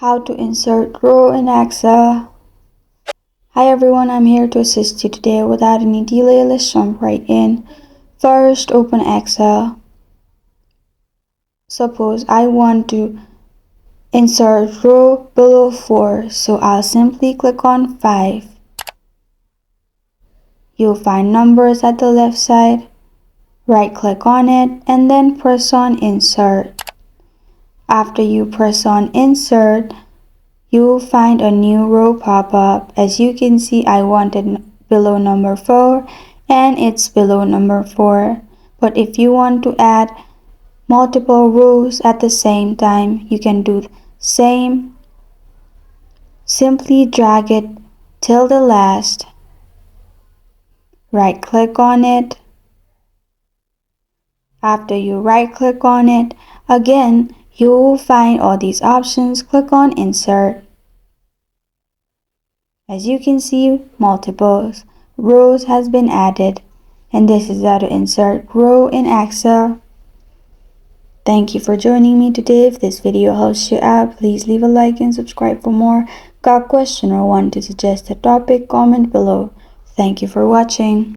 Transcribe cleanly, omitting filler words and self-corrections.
How to insert row in Excel. Hi everyone, I'm here to assist you today. Without any delay, let's jump right in. First, open Excel. Suppose I want to insert row below 4, so I'll simply click on 5. You'll find numbers at the left side. Right click on it and then press on Insert. After you press on Insert, you will find a new row pop up. As you can see, I wanted below number 4 and it's below number 4. But if you want to add multiple rows at the same time, you can do the same. Simply drag it till the last. Right click on it. After you right click on it, again, you will find all these options. Click on Insert. As you can see, multiple rows has been added, and this is how to insert row in Excel. Thank you for joining me today. If this video helps you out, please leave a like and subscribe for more. Got a question or want to suggest a topic? Comment below. Thank you for watching.